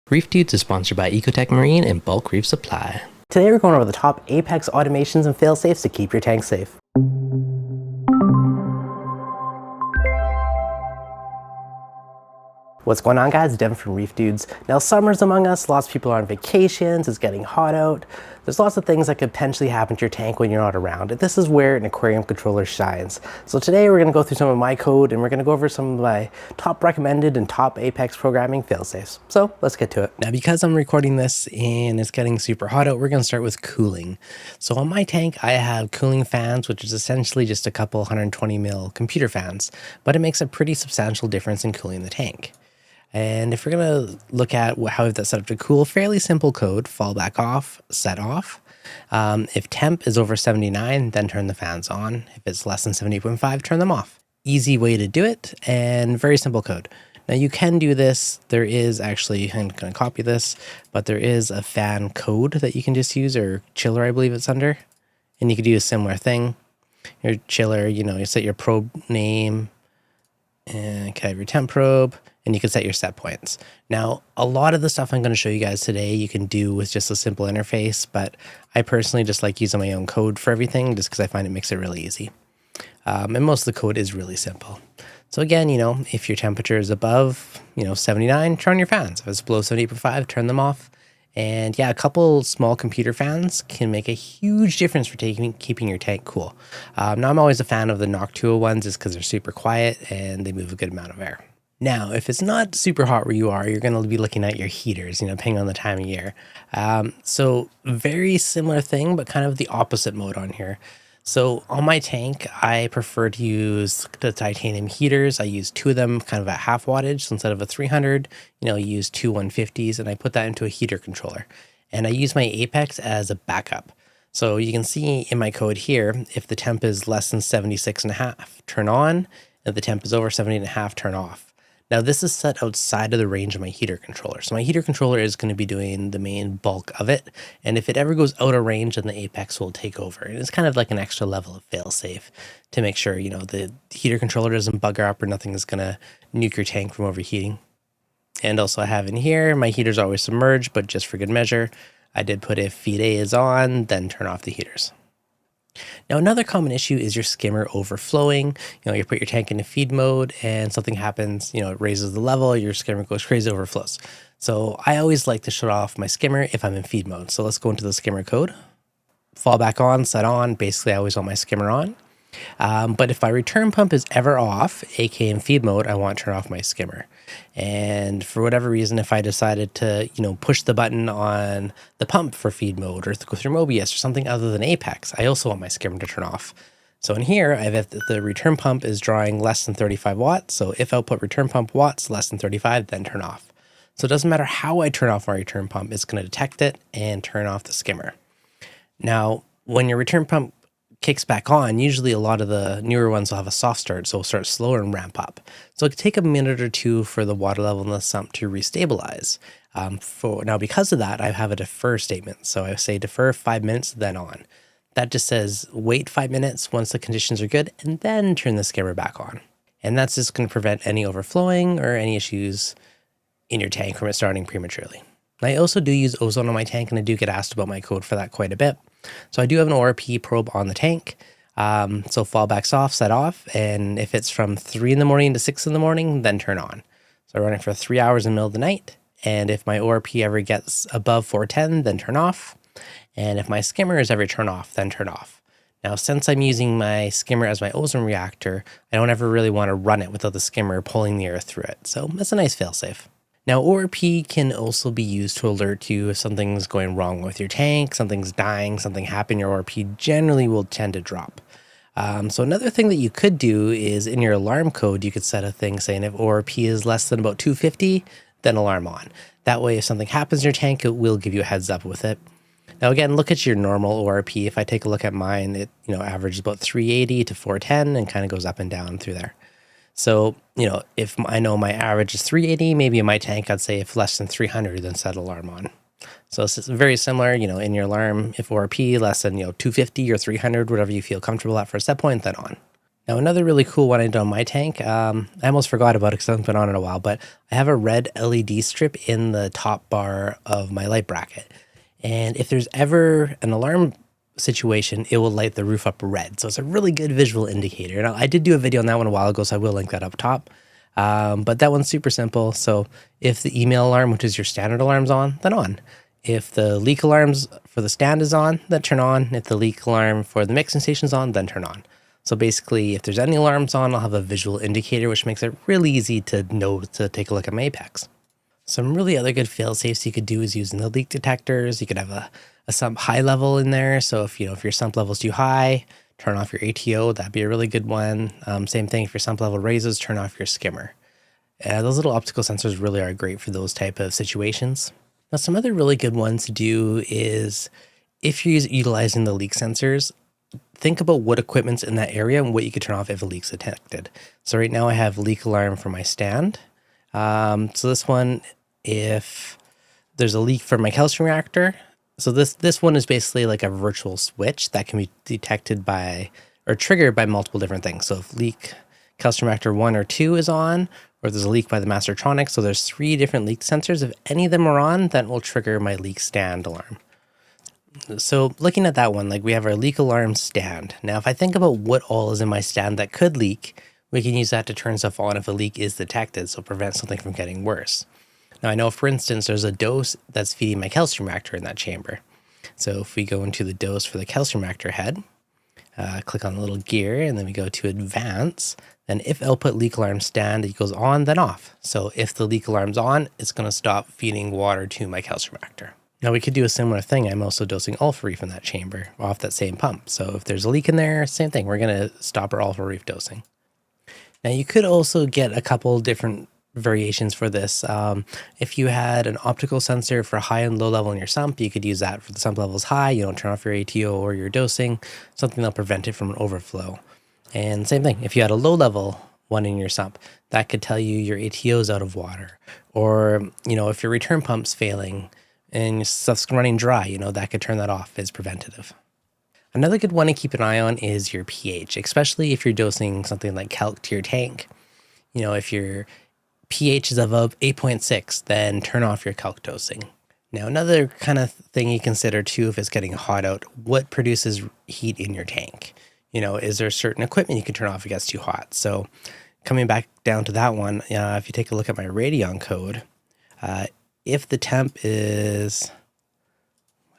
ReefDudes is sponsored by Ecotech Marine and Bulk Reef Supply. Today we're going over the top Apex automations and fail-safes to keep your tank safe. What's going on, guys? Devin from ReefDudes. Now, summer's among us, lots of people are on vacations, it's getting hot out. There's lots of things that could potentially happen to your tank when you're not around. And this is where an aquarium controller shines. So today we're gonna go through some of my code and we're gonna go over some of my top recommended and top Apex programming fail-safes. So let's get to it. Now, because I'm recording this and it's getting super hot out, we're gonna start with cooling. So on my tank, I have cooling fans, which is essentially just a couple 120 mil computer fans, but it makes a pretty substantial difference in cooling the tank. And if we're going to look at how we've that set up to cool, fairly simple code: fall back off, set off. If temp is over 79, then turn the fans on. If it's less than 70.5, turn them off. Easy way to do it, and very simple code. Now you can do this. There is actually, I'm going to copy this, but there is a fan code that you can just use, or chiller, I believe it's under. And you could do a similar thing. Your chiller, you set your probe name, and you can have your temp probe, and you can set your set points. Now, a lot of the stuff I'm going to show you guys today, you can do with just a simple interface, but I personally just like using my own code for everything just because I find it makes it really easy. And most of the code is really simple. So again, if your temperature is above, 79, turn on your fans. If it's below 78.5, turn them off. And yeah, a couple small computer fans can make a huge difference for keeping your tank cool. Now, I'm always a fan of the Noctua ones just because they're super quiet and they move a good amount of air. Now, if it's not super hot where you are, you're going to be looking at your heaters, depending on the time of year. So very similar thing, but kind of the opposite mode on here. So on my tank, I prefer to use the titanium heaters. I use 2 of them kind of at half wattage. So instead of a 300, you use 2 150s, and I put that into a heater controller. And I use my Apex as a backup. So you can see in my code here, if the temp is less than 76.5, turn on. If the temp is over 70.5, turn off. Now this is set outside of the range of my heater controller. So my heater controller is going to be doing the main bulk of it. And if it ever goes out of range, then the Apex will take over. And it's kind of like an extra level of fail-safe to make sure, the heater controller doesn't bugger up or nothing is going to nuke your tank from overheating. And also I have in here, my heaters are always submerged, but just for good measure, I did put if feed A is on, then turn off the heaters. Now, another common issue is your skimmer overflowing. You put your tank into feed mode and something happens, it raises the level, your skimmer goes crazy, overflows. So I always like to shut off my skimmer if I'm in feed mode. So let's go into the skimmer code. Fall back on, set on. Basically, I always want my skimmer on. But if my return pump is ever off, aka in feed mode, I want to turn off my skimmer. And for whatever reason, if I decided to, push the button on the pump for feed mode or go through Mobius or something other than Apex, I also want my skimmer to turn off. So in here, I have the return pump is drawing less than 35 watts. So if output return pump watts less than 35, then turn off. So it doesn't matter how I turn off my return pump, it's going to detect it and turn off the skimmer. Now, when your return pump kicks back on, usually a lot of the newer ones will have a soft start, so it'll start slower and ramp up. So it could take a minute or two for the water level in the sump to restabilize. Now, because of that, I have a defer statement. So I say defer 5 minutes, then on. That just says wait 5 minutes once the conditions are good, and then turn the skimmer back on. And that's just going to prevent any overflowing or any issues in your tank from it starting prematurely. I also do use ozone on my tank, and I do get asked about my code for that quite a bit. So I do have an ORP probe on the tank. So fallbacks off, set off. And if it's from 3 in the morning to 6 in the morning, then turn on. So I run it for 3 hours in the middle of the night. And if my ORP ever gets above 410, then turn off. And if my skimmer is ever turn off, then turn off. Now, since I'm using my skimmer as my ozone reactor, I don't ever really want to run it without the skimmer pulling the air through it. So that's a nice fail-safe. Now, ORP can also be used to alert you if something's going wrong with your tank, something's dying, something happened, your ORP generally will tend to drop. So another thing that you could do is in your alarm code, you could set a thing saying if ORP is less than about 250, then alarm on. That way, if something happens in your tank, it will give you a heads up with it. Now, again, look at your normal ORP. If I take a look at mine, it averages about 380 to 410 and kind of goes up and down through there. So, if I know my average is 380, maybe in my tank, I'd say if less than 300, then set alarm on. So it's very similar, in your alarm, if ORP less than, 250 or 300, whatever you feel comfortable at for a set point, then on. Now, another really cool one I did on my tank, I almost forgot about it because I haven't been on it in a while, but I have a red LED strip in the top bar of my light bracket. And if there's ever an alarm situation, it will light the roof up red. So it's a really good visual indicator. Now, I did do a video on that one a while ago, so I will link that up top. But that one's super simple. So if the email alarm, which is your standard alarm's on, then on. If the leak alarms for the stand is on, then turn on. If the leak alarm for the mixing station is on, then turn on. So basically, if there's any alarms on, I'll have a visual indicator, which makes it really easy to know to take a look at my Apex. Some really other good fail-safes you could do is using the leak detectors. You could have a sump high level in there. So if your sump level is too high, turn off your ATO. That'd be a really good one. Same thing, if your sump level raises, turn off your skimmer. Those little optical sensors really are great for those type of situations. Now, some other really good ones to do is if you're utilizing the leak sensors, think about what equipment's in that area and what you could turn off if a leak's detected. So right now I have leak alarm for my stand. So this one, if there's a leak from my calcium reactor, so this one is basically like a virtual switch that can be detected by or triggered by multiple different things. So if leak calcium reactor 1 or 2 is on, or there's a leak by the Mastertronic, so there's 3 different leak sensors. If any of them are on, that will trigger my leak stand alarm. So looking at that one, like we have our leak alarm stand. Now, if I think about what all is in my stand that could leak, we can use that to turn stuff on if a leak is detected, so prevent something from getting worse. Now, I know, for instance, there's a dose that's feeding my calcium reactor in that chamber. So if we go into the dose for the calcium reactor head, click on the little gear, and then we go to advance. Then if output leak alarm stand equals on, then off. So if the leak alarm's on, it's going to stop feeding water to my calcium reactor. Now we could do a similar thing. I'm also dosing alpha reef in that chamber off that same pump. So if there's a leak in there, same thing. We're going to stop our alpha reef dosing. Now you could also get a couple different variations for this. If you had an optical sensor for high and low level in your sump, you could use that for the sump levels high. You don't turn off your ATO or your dosing, something that'll prevent it from an overflow. And same thing, if you had a low level one in your sump, that could tell you your ATO is out of water. Or, if your return pump's failing and your stuff's running dry, that could turn that off as preventative. Another good one to keep an eye on is your pH, especially if you're dosing something like calc to your tank. If your pH is above 8.6, then turn off your calc dosing. Now, another kind of thing you consider too, if it's getting hot out, what produces heat in your tank? Is there certain equipment you can turn off if it gets too hot? So coming back down to that one, if you take a look at my Radeon code, if the temp is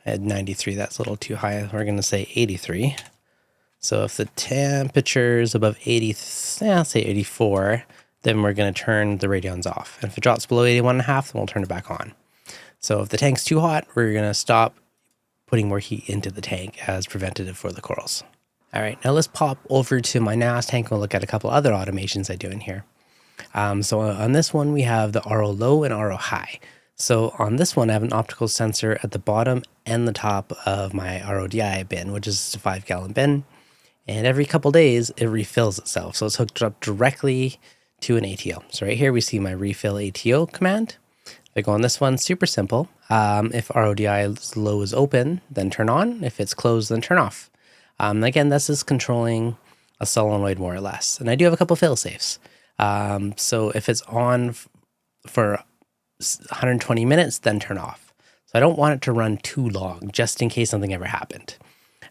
at 93, that's a little too high. We're going to say 83. So if the temperature is above 80, say 84, then we're going to turn the Radeons off. And if it drops below 81.5, then we'll turn it back on. So if the tank's too hot, we're going to stop putting more heat into the tank as preventative for the corals. All right, now let's pop over to my NAS tank and we'll look at a couple other automations I do in here. So on this one, we have the RO low and RO high. So on this one, I have an optical sensor at the bottom and the top of my RODI bin, which is a 5-gallon bin. And every couple days, it refills itself. So it's hooked up directly to an ATO. So right here, we see my refill ATO command. If I go on this one, super simple. If RODI low is open, then turn on. If it's closed, then turn off. Again, this is controlling a solenoid more or less. And I do have a couple fail safes. So if it's on for 120 minutes, then turn off. So I don't want it to run too long, just in case something ever happened.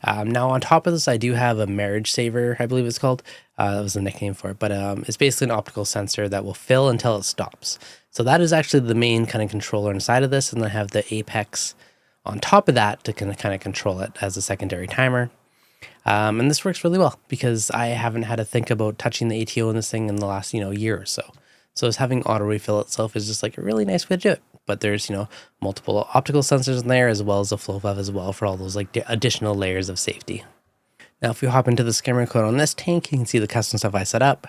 Now on top of this, I do have a marriage saver, I believe it's called. That was the nickname for it, but it's basically an optical sensor that will fill until it stops. So that is actually the main kind of controller inside of this, and I have the Apex on top of that to kind of control it as a secondary timer. And this works really well because I haven't had to think about touching the ATO in this thing in the last, year or so. So just having auto refill itself is just like a really nice way to do it. But there's, multiple optical sensors in there as well as a flow valve as well for all those like additional layers of safety. Now, if we hop into the skimmer code on this tank, you can see the custom stuff I set up.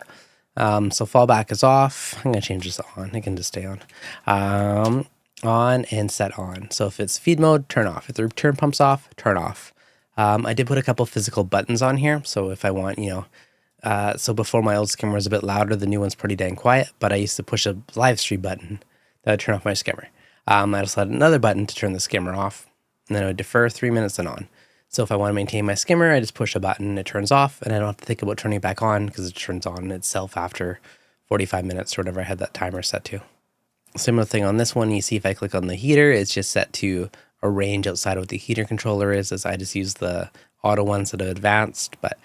So fallback is off. I'm going to change this on. It can just stay on. On and set on. So if it's feed mode, turn off. If the return pump's off, turn off. I did put a couple physical buttons on here. So if I want, so before my old skimmer was a bit louder, the new one's pretty dang quiet, but I used to push a live stream button that would turn off my skimmer. I just had another button to turn the skimmer off, and then I would defer 3 minutes and on. So if I want to maintain my skimmer, I just push a button, it turns off, and I don't have to think about turning it back on because it turns on itself after 45 minutes or whatever I had that timer set to. Similar thing on this one, you see if I click on the heater, it's just set to a range outside of what the heater controller is, as I just use the auto one instead of advanced, but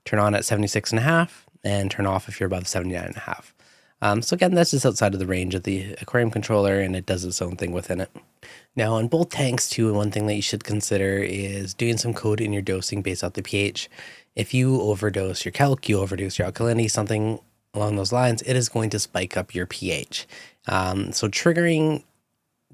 turn on at 76.5 and turn off if you're above 79.5. So again, that's just outside of the range of the aquarium controller, and it does its own thing within it. Now on both tanks too, one thing that you should consider is doing some code in your dosing based off the pH. If you overdose your calc, you overdose your alkalinity, something along those lines, it is going to spike up your pH. So triggering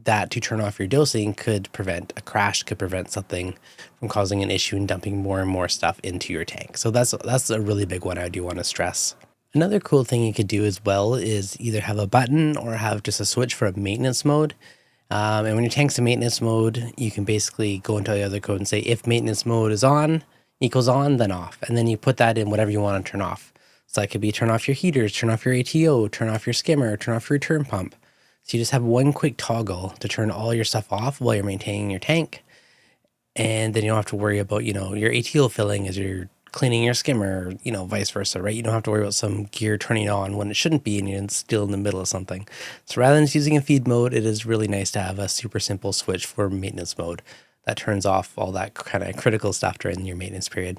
that to turn off your dosing could prevent a crash, could prevent something from causing an issue and dumping more and more stuff into your tank. So that's a really big one I do want to stress. Another cool thing you could do as well is either have a button or have just a switch for a maintenance mode. And when your tank's in maintenance mode, you can basically go into the other code and say, if maintenance mode is on, equals on, then off. And then you put that in whatever you want to turn off. So that could be turn off your heaters, turn off your ATO, turn off your skimmer, turn off your return pump. So you just have one quick toggle to turn all your stuff off while you're maintaining your tank. And then you don't have to worry about, your ATO filling as you're cleaning your skimmer, vice versa, right? You don't have to worry about some gear turning on when it shouldn't be and you're still in the middle of something. So rather than just using a feed mode, it is really nice to have a super simple switch for maintenance mode that turns off all that kind of critical stuff during your maintenance period.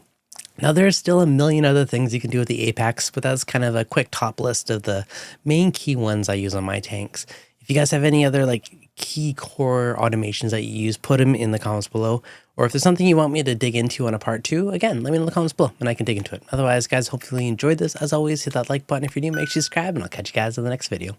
Now, there's still a million other things you can do with the Apex, but that's kind of a quick top list of the main key ones I use on my tanks. If you guys have any other key core automations that you use, put them in the comments below. Or if there's something you want me to dig into on a part 2, again, let me know in the comments below and I can dig into it. Otherwise, guys, hopefully you enjoyed this. As always, hit that like button if you're new, make sure you subscribe, and I'll catch you guys in the next video.